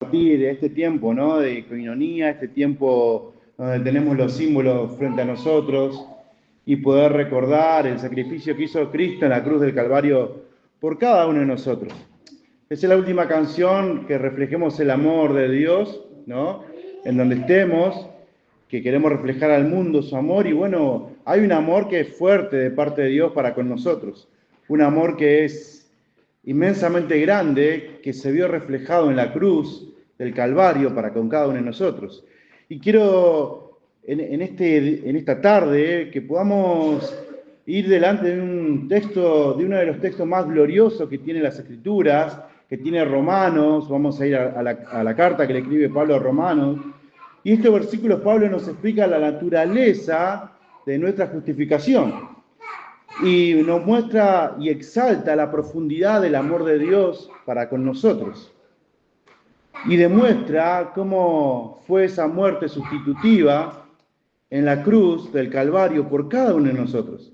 compartir este tiempo, ¿no? De coinonía, este tiempo donde tenemos los símbolos frente a nosotros y poder recordar el sacrificio que hizo Cristo en la cruz del Calvario por cada uno de nosotros. Esa es la última canción que reflejemos el amor de Dios, ¿no? En donde estemos, que queremos reflejar al mundo su amor, y bueno, hay un amor que es fuerte de parte de Dios para con nosotros, un amor que es inmensamente grande, que se vio reflejado en la cruz del Calvario para con cada uno de nosotros. Y quiero en esta tarde que podamos ir delante de un texto, de uno de los textos más gloriosos que tiene las Escrituras, que tiene Romanos. Vamos a ir a la carta que le escribe Pablo a Romanos. Y estos versículos Pablo nos explica la naturaleza de nuestra justificación. Y nos muestra y exalta la profundidad del amor de Dios para con nosotros. Y demuestra cómo fue esa muerte sustitutiva en la cruz del Calvario por cada uno de nosotros.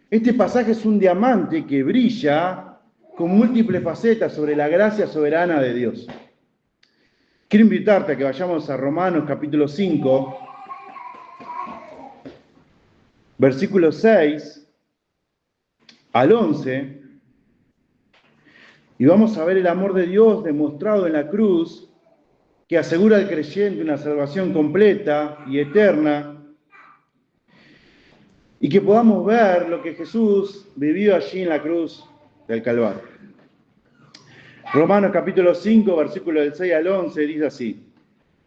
Este pasaje es un diamante que brilla con múltiples facetas sobre la gracia soberana de Dios. Quiero invitarte a que vayamos a Romanos capítulo 5, versículos 6 al 11, y vamos a ver el amor de Dios demostrado en la cruz, que asegura al creyente una salvación completa y eterna, y que podamos ver lo que Jesús vivió allí en la cruz del Calvario. Romanos capítulo 5, versículos del 6 al 11, dice así: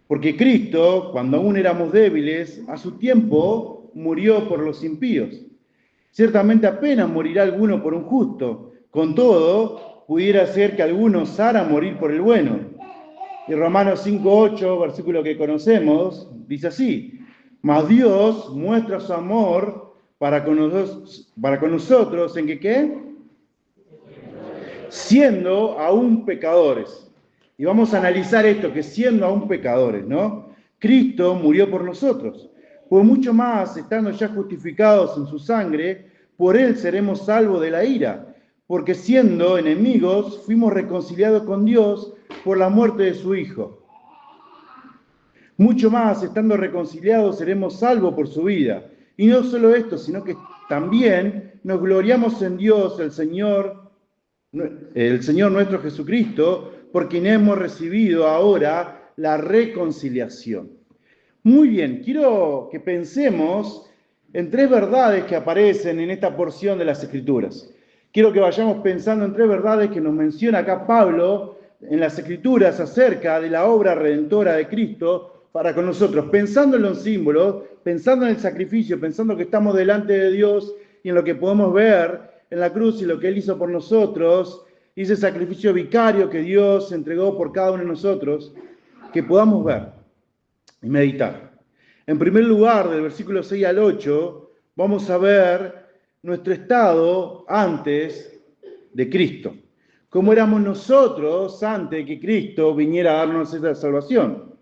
porque Cristo, cuando aún éramos débiles, a su tiempo murió por los impíos. Ciertamente apenas morirá alguno por un justo, con todo, pudiera ser que alguno osara morir por el bueno. Y Romanos 5:8, versículo que conocemos, dice así: mas Dios muestra su amor para con nosotros, ¿en que qué? Siendo aún pecadores. Y vamos a analizar esto, que siendo aún pecadores, ¿no? Cristo murió por nosotros. Pues mucho más, estando ya justificados en su sangre, por él seremos salvos de la ira. Porque siendo enemigos, fuimos reconciliados con Dios por la muerte de su Hijo. Mucho más, estando reconciliados, seremos salvos por su vida. Y no solo esto, sino que también nos gloriamos en Dios, el Señor nuestro Jesucristo, por quien hemos recibido ahora la reconciliación. Muy bien, quiero que pensemos en tres verdades que aparecen en esta porción de las Escrituras. Quiero que vayamos pensando en tres verdades que nos menciona acá Pablo en las Escrituras acerca de la obra redentora de Cristo para con nosotros, pensando en los símbolos, pensando en el sacrificio, pensando que estamos delante de Dios y en lo que podemos ver en la cruz y lo que Él hizo por nosotros, y ese sacrificio vicario que Dios entregó por cada uno de nosotros, que podamos ver y meditar. En primer lugar, del versículo 6 al 8, vamos a ver nuestro estado antes de Cristo. Cómo éramos nosotros antes de que Cristo viniera a darnos esa salvación.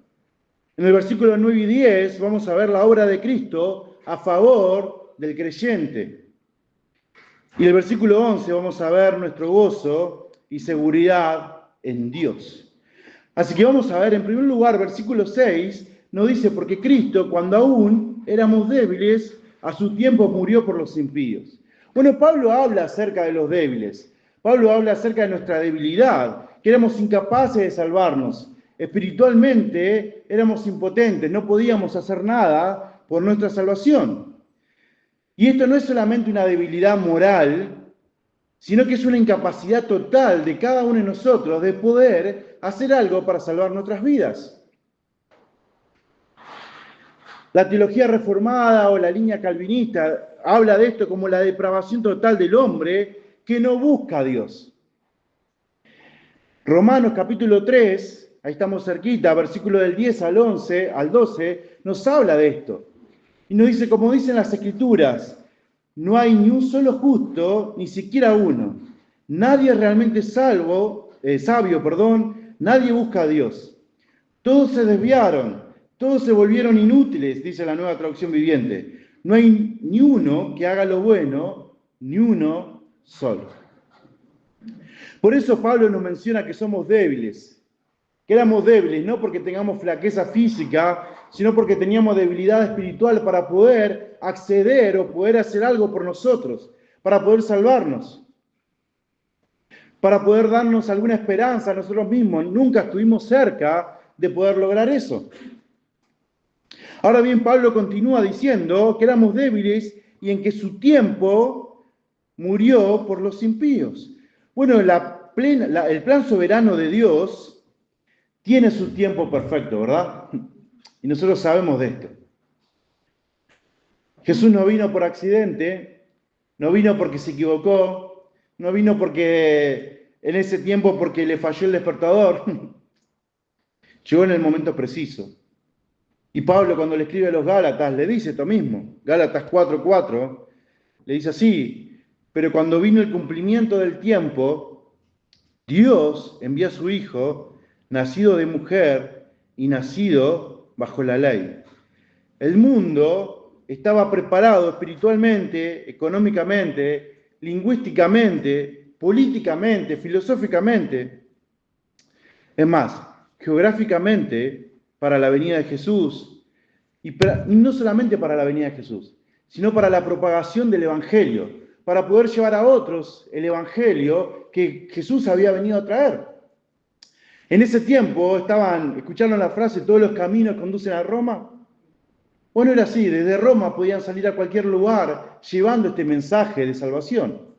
En el versículo 9 y 10 vamos a ver la obra de Cristo a favor del creyente. Y en el versículo 11 vamos a ver nuestro gozo y seguridad en Dios. Así que vamos a ver, en primer lugar, versículo 6 nos dice: porque Cristo, cuando aún éramos débiles, a su tiempo murió por los impíos. Bueno, Pablo habla acerca de los débiles. Pablo habla acerca de nuestra debilidad, que éramos incapaces de salvarnos. Espiritualmente éramos impotentes, no podíamos hacer nada por nuestra salvación. Y esto no es solamente una debilidad moral, sino que es una incapacidad total de cada uno de nosotros de poder hacer algo para salvar nuestras vidas. La teología reformada o la línea calvinista habla de esto como la depravación total del hombre que no busca a Dios. Romanos capítulo 3, ahí estamos cerquita, versículo del 10 al 11, al 12, nos habla de esto. Y nos dice, como dicen las Escrituras: no hay ni un solo justo, ni siquiera uno. Nadie es realmente sabio, nadie busca a Dios. Todos se desviaron, todos se volvieron inútiles, dice la Nueva Traducción Viviente. No hay ni uno que haga lo bueno, ni uno solo. Por eso Pablo nos menciona que somos débiles, que éramos débiles, no porque tengamos flaqueza física, sino porque teníamos debilidad espiritual para poder acceder o poder hacer algo por nosotros, para poder salvarnos, para poder darnos alguna esperanza a nosotros mismos. Nunca estuvimos cerca de poder lograr eso. Ahora bien, Pablo continúa diciendo que éramos débiles y en que su tiempo murió por los impíos. Bueno, el plan soberano de Dios tiene su tiempo perfecto, ¿verdad? Y nosotros sabemos de esto. Jesús no vino por accidente, no vino porque se equivocó, no vino porque en ese tiempo porque le falló el despertador. Llegó en el momento preciso. Y Pablo, cuando le escribe a los Gálatas, le dice esto mismo. Gálatas 4:4, le dice así: pero cuando vino el cumplimiento del tiempo, Dios envió a su Hijo, nacido de mujer y nacido bajo la ley. El mundo estaba preparado espiritualmente, económicamente, lingüísticamente, políticamente, filosóficamente, es más, geográficamente, para la venida de Jesús, y no solamente para la venida de Jesús, sino para la propagación del Evangelio, para poder llevar a otros el Evangelio que Jesús había venido a traer. En ese tiempo escucharon la frase, todos los caminos conducen a Roma. Bueno, era así, desde Roma podían salir a cualquier lugar llevando este mensaje de salvación.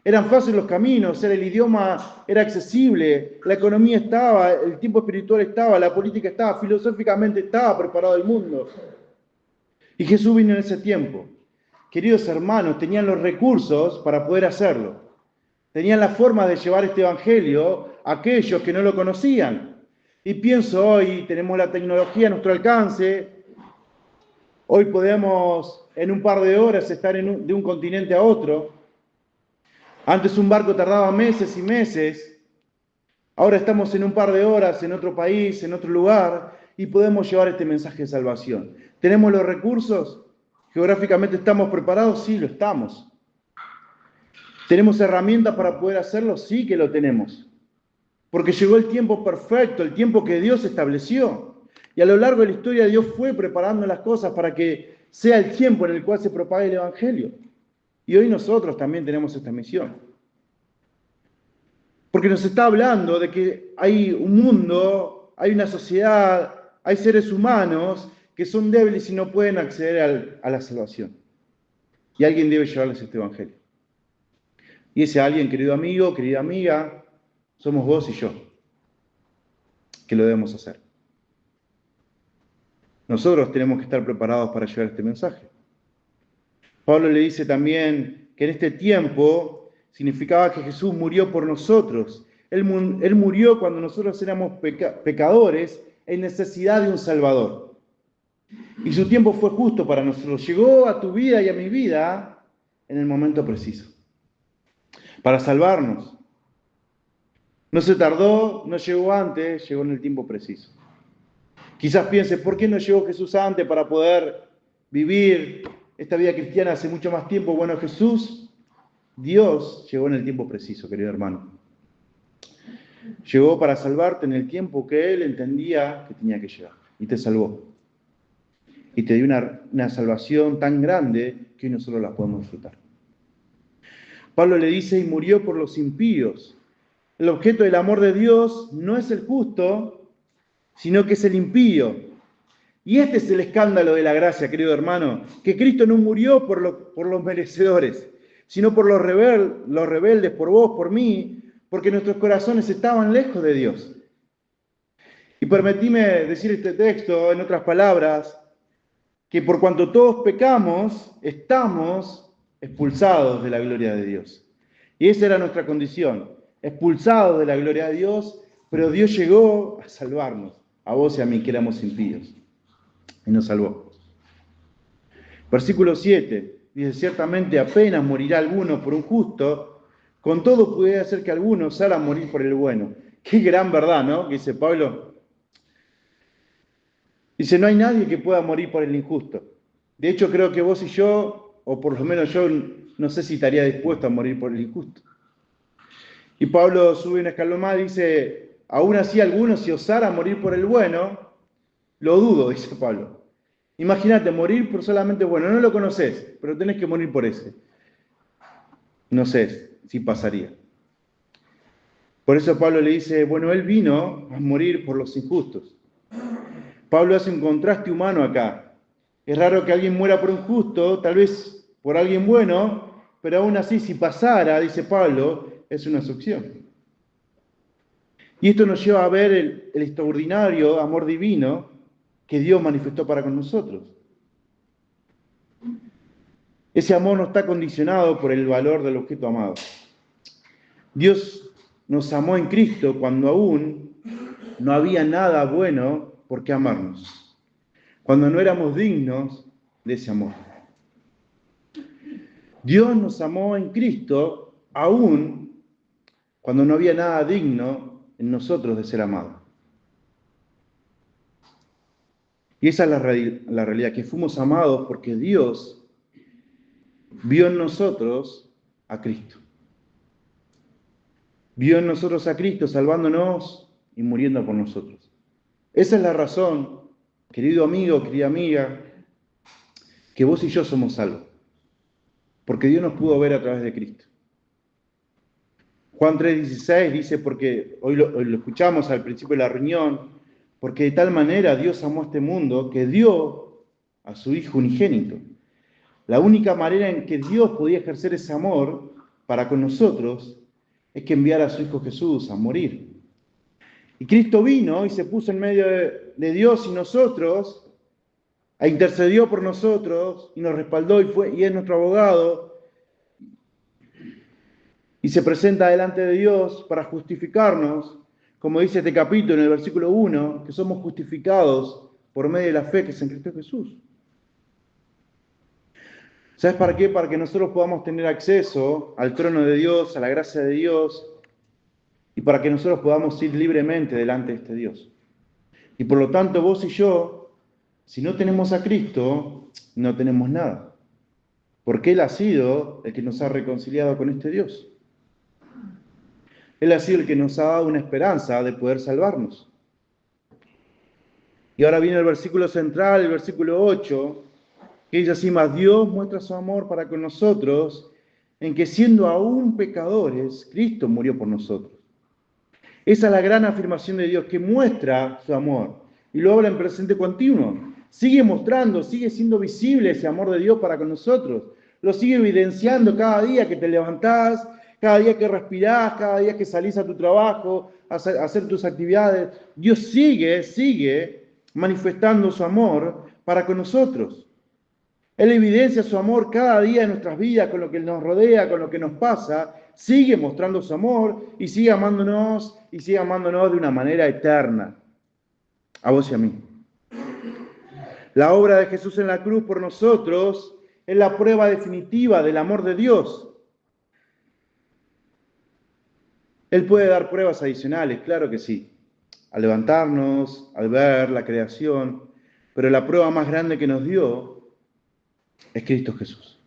Eran fáciles los caminos, el idioma era accesible, la economía estaba, el tiempo espiritual estaba, la política estaba, filosóficamente estaba preparado el mundo. Y Jesús vino en ese tiempo. Queridos hermanos, tenían los recursos para poder hacerlo. Tenían la forma de llevar este evangelio a aquellos que no lo conocían. Y pienso hoy, tenemos la tecnología a nuestro alcance, hoy podemos en un par de horas estar de un continente a otro. Antes un barco tardaba meses y meses, ahora estamos en un par de horas en otro país, en otro lugar, y podemos llevar este mensaje de salvación. ¿Tenemos los recursos? ¿Geográficamente estamos preparados? Sí, lo estamos. ¿Tenemos herramientas para poder hacerlo? Sí que lo tenemos. Porque llegó el tiempo perfecto, el tiempo que Dios estableció. Y a lo largo de la historia Dios fue preparando las cosas para que sea el tiempo en el cual se propague el Evangelio. Y hoy nosotros también tenemos esta misión. Porque nos está hablando de que hay un mundo, hay una sociedad, hay seres humanos que son débiles y no pueden acceder a la salvación. Y alguien debe llevarles este evangelio. Y ese alguien, querido amigo, querida amiga, somos vos y yo, que lo debemos hacer. Nosotros tenemos que estar preparados para llevar este mensaje. Pablo le dice también que en este tiempo significaba que Jesús murió por nosotros. Él murió cuando nosotros éramos pecadores en necesidad de un Salvador. Y su tiempo fue justo para nosotros. Llegó a tu vida y a mi vida en el momento preciso. Para salvarnos. No se tardó, no llegó antes, llegó en el tiempo preciso. Quizás piense, ¿por qué no llegó Jesús antes para poder vivir esta vida cristiana hace mucho más tiempo? Bueno, Dios llegó en el tiempo preciso, querido hermano. Llegó para salvarte en el tiempo que Él entendía que tenía que llegar. Y te salvó. Y te dio una salvación tan grande que hoy nosotros la podemos disfrutar. Pablo le dice, y murió por los impíos. El objeto del amor de Dios no es el justo, sino que es el impío. Y este es el escándalo de la gracia, querido hermano, que Cristo no murió por los merecedores, sino por los rebeldes, por vos, por mí, porque nuestros corazones estaban lejos de Dios. Y permitime decir este texto en otras palabras, que por cuanto todos pecamos, estamos expulsados de la gloria de Dios. Y esa era nuestra condición, expulsados de la gloria de Dios, pero Dios llegó a salvarnos, a vos y a mí que éramos impíos, y nos salvó. Versículo 7, dice, ciertamente apenas morirá alguno por un justo, con todo puede hacer que algunos salgan a morir por el bueno. Qué gran verdad, ¿no? Que dice Pablo. Dice, no hay nadie que pueda morir por el injusto. De hecho, creo que vos y yo, o por lo menos yo, no sé si estaría dispuesto a morir por el injusto. Y Pablo sube un escalón más y dice, aún así algunos si osaran morir por el bueno, lo dudo, dice Pablo. Imagínate, morir por solamente bueno, no lo conoces, pero tenés que morir por ese. No sé si pasaría. Por eso Pablo le dice, bueno, él vino a morir por los injustos. Pablo hace un contraste humano acá. Es raro que alguien muera por un justo, tal vez por alguien bueno, pero aún así, si pasara, dice Pablo, es una excepción. Y esto nos lleva a ver el extraordinario amor divino que Dios manifestó para con nosotros. Ese amor no está condicionado por el valor del objeto amado. Dios nos amó en Cristo cuando aún no había nada bueno por qué amarnos, cuando no éramos dignos de ese amor. Dios nos amó en Cristo aún cuando no había nada digno en nosotros de ser amado. Y esa es la realidad, que fuimos amados porque Dios vio en nosotros a Cristo. Vio en nosotros a Cristo salvándonos y muriendo por nosotros. Esa es la razón, querido amigo, querida amiga, que vos y yo somos salvos. Porque Dios nos pudo ver a través de Cristo. Juan 3:16 dice, porque hoy lo escuchamos al principio de la reunión, porque de tal manera Dios amó a este mundo que dio a su Hijo unigénito. La única manera en que Dios podía ejercer ese amor para con nosotros es que enviara a su Hijo Jesús a morir. Y Cristo vino y se puso en medio de Dios y nosotros, intercedió por nosotros y nos respaldó y es nuestro abogado. Y se presenta delante de Dios para justificarnos, como dice este capítulo en el versículo 1, que somos justificados por medio de la fe que es en Cristo Jesús. ¿Sabes para qué? Para que nosotros podamos tener acceso al trono de Dios, a la gracia de Dios, y para que nosotros podamos ir libremente delante de este Dios. Y por lo tanto, vos y yo, si no tenemos a Cristo, no tenemos nada. Porque Él ha sido el que nos ha reconciliado con este Dios. Él ha sido el que nos ha dado una esperanza de poder salvarnos. Y ahora viene el versículo central, el versículo 8, que dice así, mas Dios muestra su amor para con nosotros, en que siendo aún pecadores, Cristo murió por nosotros. Esa es la gran afirmación de Dios, que muestra su amor. Y lo habla en presente continuo. Sigue mostrando, sigue siendo visible ese amor de Dios para con nosotros. Lo sigue evidenciando cada día que te levantás, cada día que respirás, cada día que salís a tu trabajo, a hacer tus actividades. Dios sigue manifestando su amor para con nosotros. Él evidencia su amor cada día en nuestras vidas, con lo que nos rodea, con lo que nos pasa. Sigue mostrando su amor y sigue amándonos de una manera eterna. A vos y a mí. La obra de Jesús en la cruz por nosotros es la prueba definitiva del amor de Dios. Él puede dar pruebas adicionales, claro que sí. Al levantarnos, al ver la creación, pero la prueba más grande que nos dio es Cristo Jesús.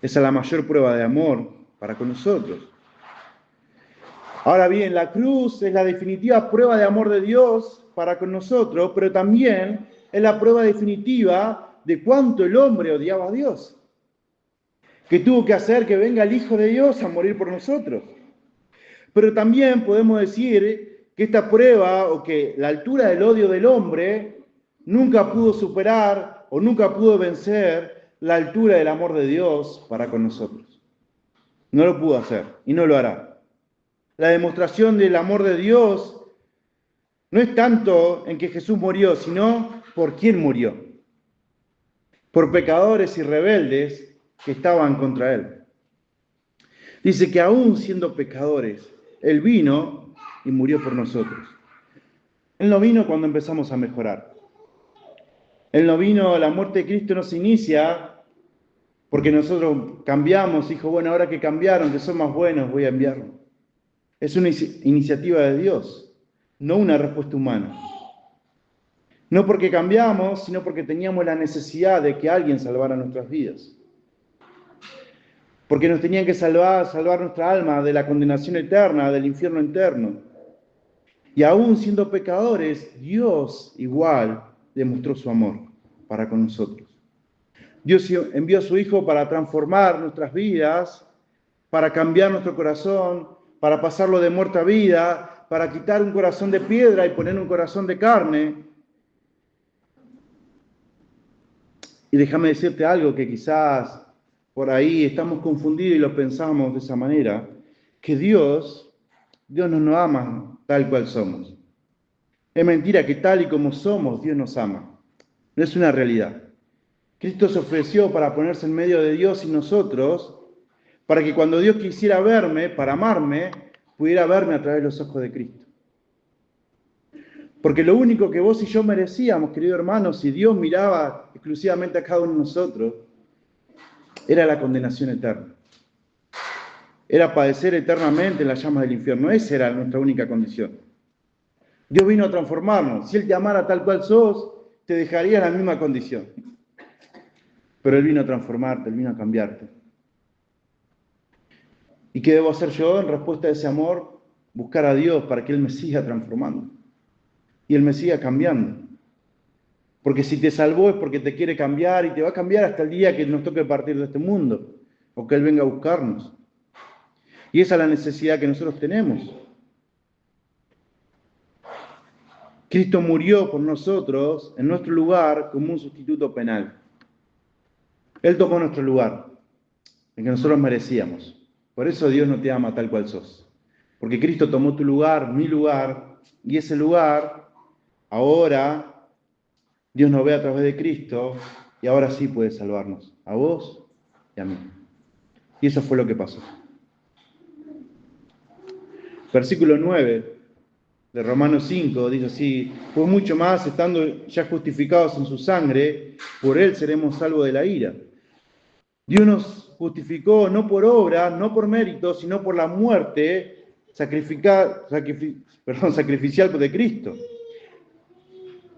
Esa es la mayor prueba de amor para con nosotros. Ahora bien, la cruz es la definitiva prueba de amor de Dios para con nosotros, pero también es la prueba definitiva de cuánto el hombre odiaba a Dios. Que tuvo que hacer que venga el Hijo de Dios a morir por nosotros. Pero también podemos decir que esta prueba o que la altura del odio del hombre nunca pudo superar o nunca pudo vencer la altura del amor de Dios para con nosotros. No lo pudo hacer y no lo hará. La demostración del amor de Dios no es tanto en que Jesús murió, sino por quién murió. Por pecadores y rebeldes que estaban contra Él. Dice que aún siendo pecadores, Él vino y murió por nosotros. Él no vino cuando empezamos a mejorar. Él no vino, la muerte de Cristo no se inicia porque nosotros cambiamos, dijo, bueno, ahora que cambiaron, que son más buenos, voy a enviarlo. Es una iniciativa de Dios, no una respuesta humana. No porque cambiamos, sino porque teníamos la necesidad de que alguien salvara nuestras vidas. Porque nos tenían que salvar nuestra alma de la condenación eterna, del infierno eterno. Y aún siendo pecadores, Dios igual demostró su amor para con nosotros. Dios envió a su Hijo para transformar nuestras vidas, para cambiar nuestro corazón, para pasarlo de muerte a vida, para quitar un corazón de piedra y poner un corazón de carne. Y déjame decirte algo que quizás por ahí estamos confundidos y lo pensamos de esa manera, que Dios no nos ama tal cual somos. Es mentira que tal y como somos, Dios nos ama. No es una realidad. Cristo se ofreció para ponerse en medio de Dios y nosotros, para que cuando Dios quisiera verme, para amarme, pudiera verme a través de los ojos de Cristo. Porque lo único que vos y yo merecíamos, querido hermano, si Dios miraba exclusivamente a cada uno de nosotros, era la condenación eterna. Era padecer eternamente en las llamas del infierno. Esa era nuestra única condición. Dios vino a transformarnos. Si Él te amara tal cual sos, te dejaría en la misma condición. Pero Él vino a transformarte, Él vino a cambiarte. ¿Y qué debo hacer yo en respuesta a ese amor? Buscar a Dios para que Él me siga transformando. Y Él me siga cambiando. Porque si te salvó es porque te quiere cambiar y te va a cambiar hasta el día que nos toque partir de este mundo. O que Él venga a buscarnos. Y esa es la necesidad que nosotros tenemos. Cristo murió por nosotros en nuestro lugar como un sustituto penal. Él tomó nuestro lugar, el que nosotros merecíamos. Por eso Dios no te ama tal cual sos. Porque Cristo tomó tu lugar, mi lugar, y ese lugar, ahora, Dios nos ve a través de Cristo, y ahora sí puede salvarnos, a vos y a mí. Y eso fue lo que pasó. Versículo 9 de Romanos 5 dice así: pues mucho más, estando ya justificados en su sangre, por él seremos salvos de la ira. Dios nos justificó no por obra, no por mérito, sino por la muerte sacrificial de Cristo.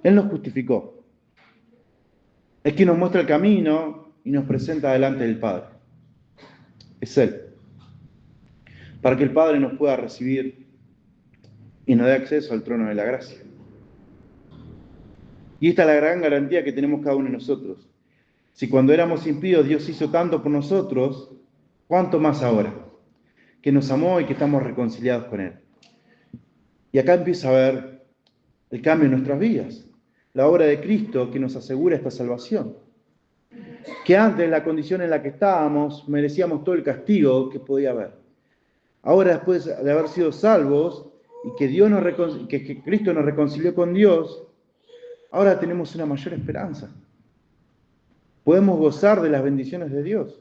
Él nos justificó. Es quien nos muestra el camino y nos presenta delante del Padre. Es Él. Para que el Padre nos pueda recibir y nos dé acceso al trono de la gracia. Y esta es la gran garantía que tenemos cada uno de nosotros. Si cuando éramos impíos Dios hizo tanto por nosotros, ¿cuánto más ahora? Que nos amó y que estamos reconciliados con Él. Y acá empieza a ver el cambio en nuestras vidas. La obra de Cristo que nos asegura esta salvación. Que antes, en la condición en la que estábamos, merecíamos todo el castigo que podía haber. Ahora, después de haber sido salvos y que Cristo nos reconcilió con Dios, ahora tenemos una mayor esperanza. Podemos gozar de las bendiciones de Dios.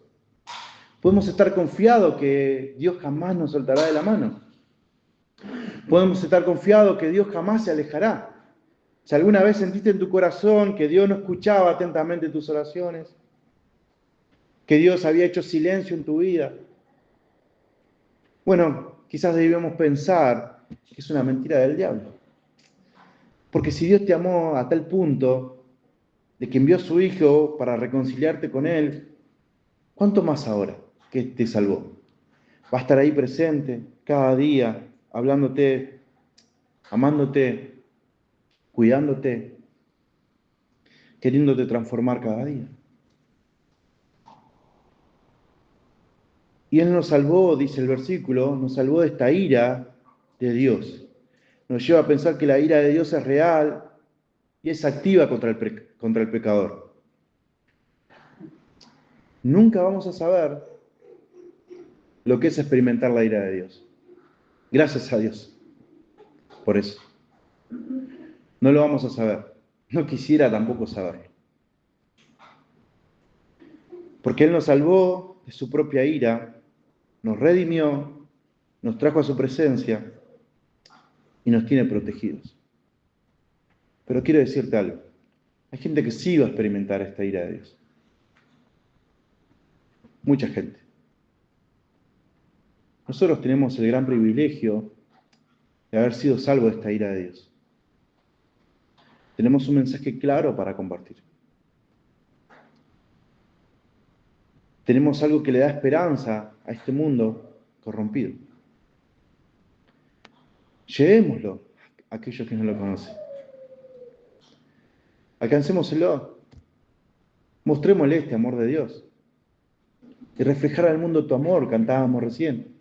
Podemos estar confiados que Dios jamás nos soltará de la mano. Podemos estar confiados que Dios jamás se alejará. Si alguna vez sentiste en tu corazón que Dios no escuchaba atentamente tus oraciones, que Dios había hecho silencio en tu vida, bueno, quizás debemos pensar que es una mentira del diablo. Porque si Dios te amó a tal punto de que envió a su Hijo para reconciliarte con Él, ¿cuánto más ahora que te salvó? Va a estar ahí presente cada día, hablándote, amándote, cuidándote, queriéndote transformar cada día. Y Él nos salvó, dice el versículo, nos salvó de esta ira de Dios. Nos lleva a pensar que la ira de Dios es real y es activa contra el pecador. Nunca vamos a saber lo que es experimentar la ira de Dios. Gracias a Dios por eso. No lo vamos a saber. No quisiera tampoco saberlo. Porque Él nos salvó de su propia ira, nos redimió, nos trajo a su presencia y nos tiene protegidos. Pero quiero decirte algo. Hay gente que sí va a experimentar esta ira de Dios. Mucha gente. Nosotros tenemos el gran privilegio de haber sido salvos de esta ira de Dios. Tenemos un mensaje claro para compartir. Tenemos algo que le da esperanza a este mundo corrompido. Llevémoslo a aquellos que no lo conocen. Alcancémoselo. Mostrémosle este amor de Dios. Y reflejar al mundo tu amor, cantábamos recién.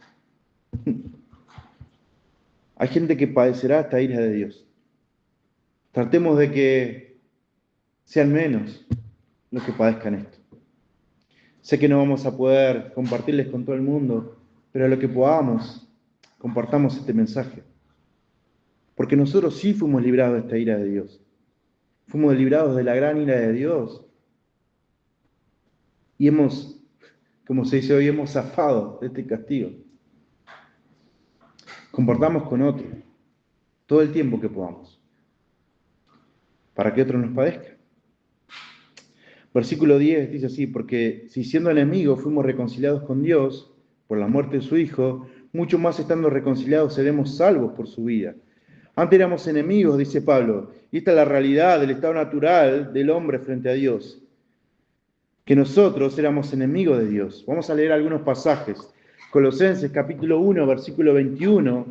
Hay gente que padecerá esta ira de Dios. Tratemos de que sean menos los que padezcan esto. Sé que no vamos a poder compartirles con todo el mundo, pero a lo que podamos, compartamos este mensaje. Porque nosotros sí fuimos librados de esta ira de Dios. Fuimos librados de la gran ira de Dios. Y hemos, como se dice hoy, hemos zafado de este castigo. Compartamos con otros todo el tiempo que podamos, para que otro nos padezca. Versículo 10 dice así: porque si siendo enemigos fuimos reconciliados con Dios por la muerte de su Hijo, mucho más estando reconciliados seremos salvos por su vida. Antes éramos enemigos, dice Pablo, y esta es la realidad del estado natural del hombre frente a Dios, que nosotros éramos enemigos de Dios. Vamos a leer algunos pasajes. Colosenses capítulo 1, versículo 21,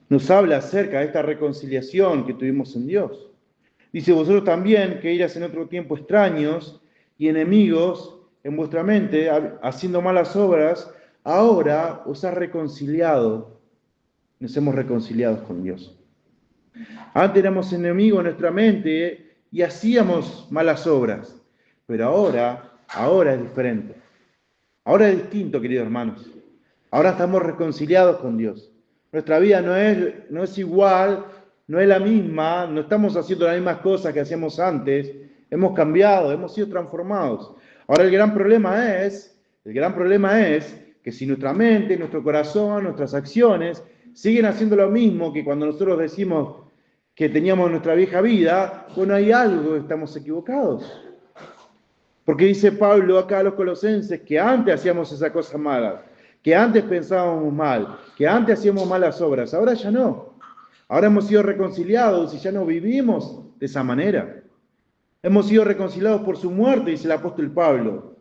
nos habla acerca de esta reconciliación que tuvimos en Dios. Dice: vosotros también, que eras en otro tiempo extraños y enemigos en vuestra mente, haciendo malas obras, ahora os ha reconciliado. Nos hemos reconciliado con Dios. Antes éramos enemigos en nuestra mente y hacíamos malas obras, pero ahora es diferente. Ahora es distinto, queridos hermanos. Ahora estamos reconciliados con Dios. Nuestra vida no es igual, no es la misma, no estamos haciendo las mismas cosas que hacíamos antes. Hemos cambiado, hemos sido transformados. Ahora el gran problema es que si nuestra mente, nuestro corazón, nuestras acciones siguen haciendo lo mismo que cuando nosotros decimos que teníamos nuestra vieja vida, bueno, hay algo, estamos equivocados. Porque dice Pablo acá a los Colosenses que antes hacíamos esas cosas malas, que antes pensábamos mal, que antes hacíamos malas obras, ahora ya no. Ahora hemos sido reconciliados y ya no vivimos de esa manera. Hemos sido reconciliados por su muerte, dice el apóstol Pablo.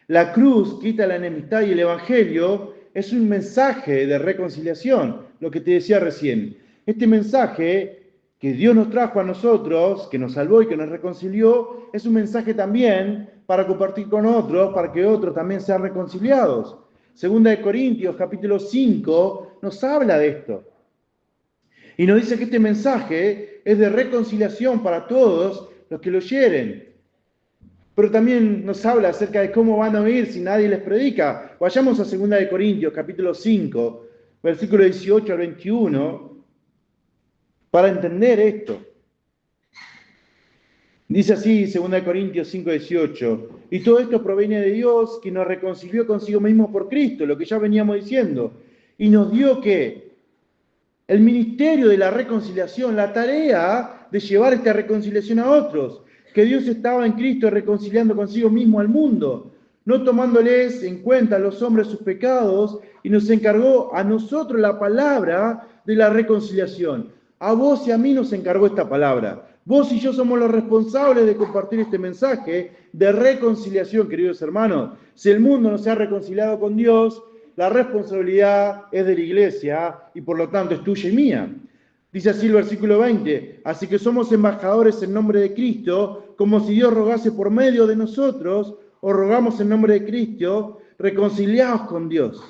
La cruz quita la enemistad y el evangelio es un mensaje de reconciliación, lo que te decía recién. Este mensaje que Dios nos trajo a nosotros, que nos salvó y que nos reconcilió, es un mensaje también para compartir con otros, para que otros también sean reconciliados. Segunda de Corintios, capítulo 5, nos habla de esto. Y nos dice que este mensaje es de reconciliación para todos los que lo oyeren. Pero también nos habla acerca de cómo van a oír si nadie les predica. Vayamos a segunda de Corintios, capítulo 5, versículo 18 al 21, para entender esto. Dice así, 2 Corintios 5, 18, y todo esto proviene de Dios, que nos reconcilió consigo mismo por Cristo, lo que ya veníamos diciendo, y nos dio que el ministerio de la reconciliación, la tarea de llevar esta reconciliación a otros, que Dios estaba en Cristo reconciliando consigo mismo al mundo, no tomándoles en cuenta a los hombres sus pecados, y nos encargó a nosotros la palabra de la reconciliación. A vos y a mí nos encargó esta palabra. Vos y yo somos los responsables de compartir este mensaje de reconciliación, queridos hermanos. Si el mundo no se ha reconciliado con Dios, la responsabilidad es de la iglesia y por lo tanto es tuya y mía. Dice así el versículo 20, así que somos embajadores en nombre de Cristo, como si Dios rogase por medio de nosotros, o rogamos en nombre de Cristo, reconciliados con Dios.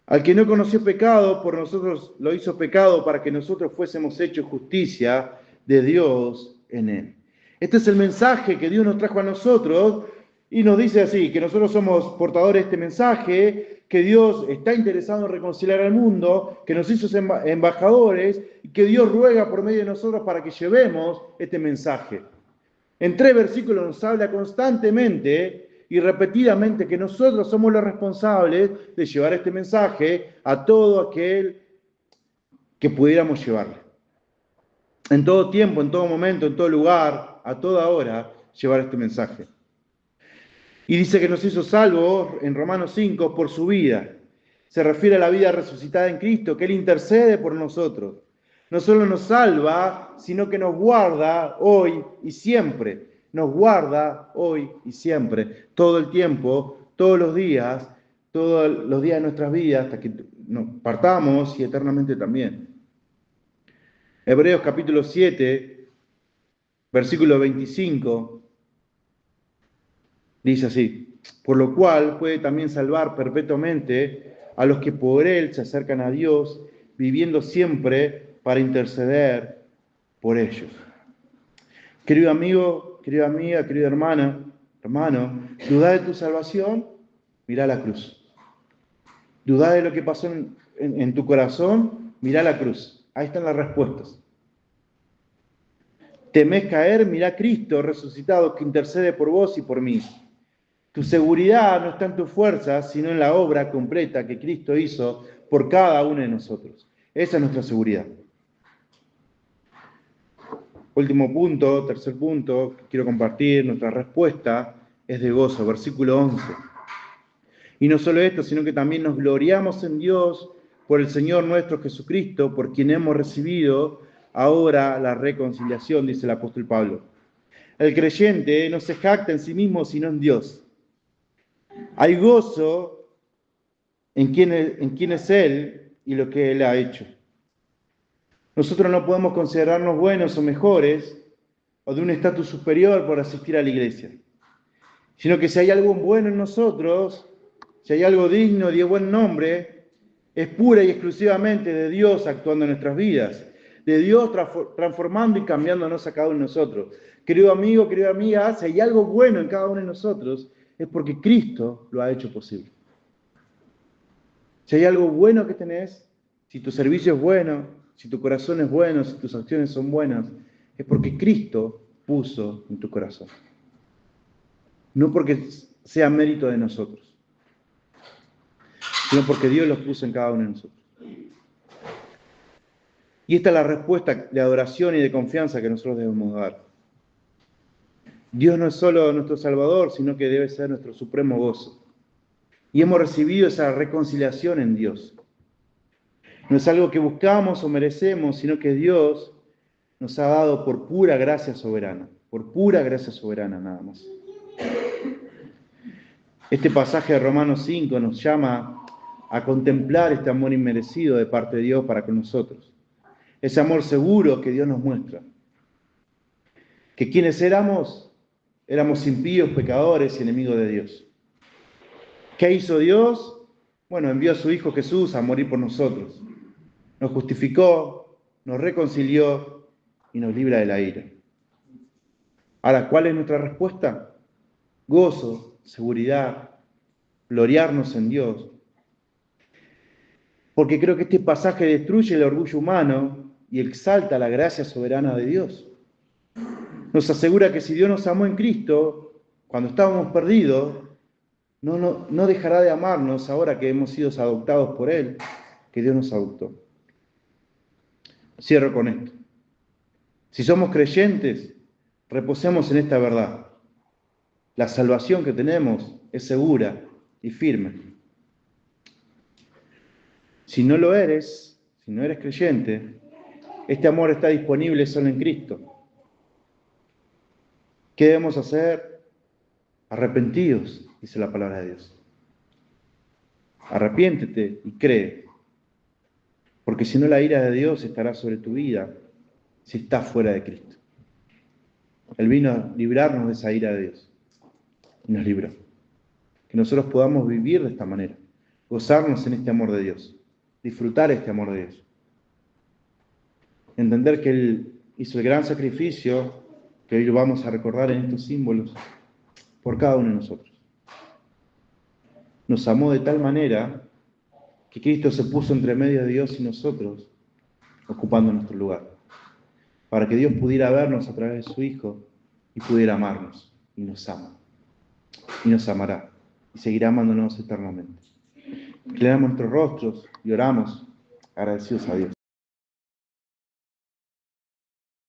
Al que no conoció pecado, por nosotros lo hizo pecado para que nosotros fuésemos hechos justicia de Dios en él. Este es el mensaje que Dios nos trajo a nosotros y nos dice así, que nosotros somos portadores de este mensaje, que Dios está interesado en reconciliar al mundo, que nos hizo embajadores y que Dios ruega por medio de nosotros para que llevemos este mensaje. En 3 versículos nos habla constantemente y repetidamente que nosotros somos los responsables de llevar este mensaje a todo aquel que pudiéramos llevarle. En todo tiempo, en todo momento, en todo lugar, a toda hora, llevar este mensaje. Y dice que nos hizo salvos en Romanos 5 por su vida. Se refiere a la vida resucitada en Cristo, que Él intercede por nosotros. No solo nos salva, sino que nos guarda hoy y siempre. Nos guarda hoy y siempre, todo el tiempo, todos los días de nuestras vidas, hasta que partamos y eternamente también. Hebreos capítulo 7, versículo 25, dice así: por lo cual puede también salvar perpetuamente a los que por él se acercan a Dios, viviendo siempre para interceder por ellos. Querido amigo, querida amiga, querida hermano, ¿dudás de tu salvación? Mirá la cruz. ¿Dudás de lo que pasó en tu corazón? Mirá la cruz. Ahí están las respuestas. ¿Temés caer? Mirá a Cristo resucitado que intercede por vos y por mí. Tu seguridad no está en tus fuerzas, sino en la obra completa que Cristo hizo por cada uno de nosotros. Esa es nuestra seguridad. Último punto, tercer punto que quiero compartir, nuestra respuesta es de gozo, versículo 11. Y no solo esto, sino que también nos gloriamos en Dios por el Señor nuestro Jesucristo, por quien hemos recibido ahora la reconciliación, dice el apóstol Pablo. El creyente no se jacta en sí mismo, sino en Dios. Hay gozo en quién es Él y lo que Él ha hecho. Nosotros no podemos considerarnos buenos o mejores o de un estatus superior por asistir a la iglesia, sino que si hay algo bueno en nosotros, si hay algo digno de buen nombre, es pura y exclusivamente de Dios actuando en nuestras vidas, de Dios transformando y cambiándonos a cada uno de nosotros. Querido amigo, querida amiga, si hay algo bueno en cada uno de nosotros, es porque Cristo lo ha hecho posible. Si hay algo bueno que tenés, si tu servicio es bueno, si tu corazón es bueno, si tus acciones son buenas, es porque Cristo puso en tu corazón. No porque sea mérito de nosotros, sino porque Dios los puso en cada uno de nosotros. Y esta es la respuesta de adoración y de confianza que nosotros debemos dar. Dios no es solo nuestro Salvador, sino que debe ser nuestro supremo gozo. Y hemos recibido esa reconciliación en Dios. No es algo que buscamos o merecemos, sino que Dios nos ha dado por pura gracia soberana nada más. Este pasaje de Romanos 5 nos llama a contemplar este amor inmerecido de parte de Dios para con nosotros. Ese amor seguro que Dios nos muestra. Que quienes éramos impíos, pecadores y enemigos de Dios. ¿Qué hizo Dios? Bueno, envió a su Hijo Jesús a morir por nosotros. Nos justificó, nos reconcilió y nos libra de la ira. Ahora, ¿cuál es nuestra respuesta? Gozo, seguridad, gloriarnos en Dios. Porque creo que este pasaje destruye el orgullo humano y exalta la gracia soberana de Dios. Nos asegura que si Dios nos amó en Cristo, cuando estábamos perdidos, no dejará de amarnos ahora que hemos sido adoptados por Él, que Dios nos adoptó. Cierro con esto. Si somos creyentes, reposemos en esta verdad. La salvación que tenemos es segura y firme. Si no lo eres, si no eres creyente, este amor está disponible solo en Cristo. ¿Qué debemos hacer? Arrepentidos, dice la palabra de Dios. Arrepiéntete y cree. Porque si no, la ira de Dios estará sobre tu vida si estás fuera de Cristo. Él vino a librarnos de esa ira de Dios. Y nos libró. Que nosotros podamos vivir de esta manera. Gozarnos en este amor de Dios. Disfrutar este amor de Dios. Entender que Él hizo el gran sacrificio, que hoy lo vamos a recordar en estos símbolos, por cada uno de nosotros. Nos amó de tal manera que Cristo se puso entre medio de Dios y nosotros, ocupando nuestro lugar, para que Dios pudiera vernos a través de su Hijo y pudiera amarnos, y nos ama, y nos amará, y seguirá amándonos eternamente. Inclinamos nuestros rostros y oramos agradecidos a Dios.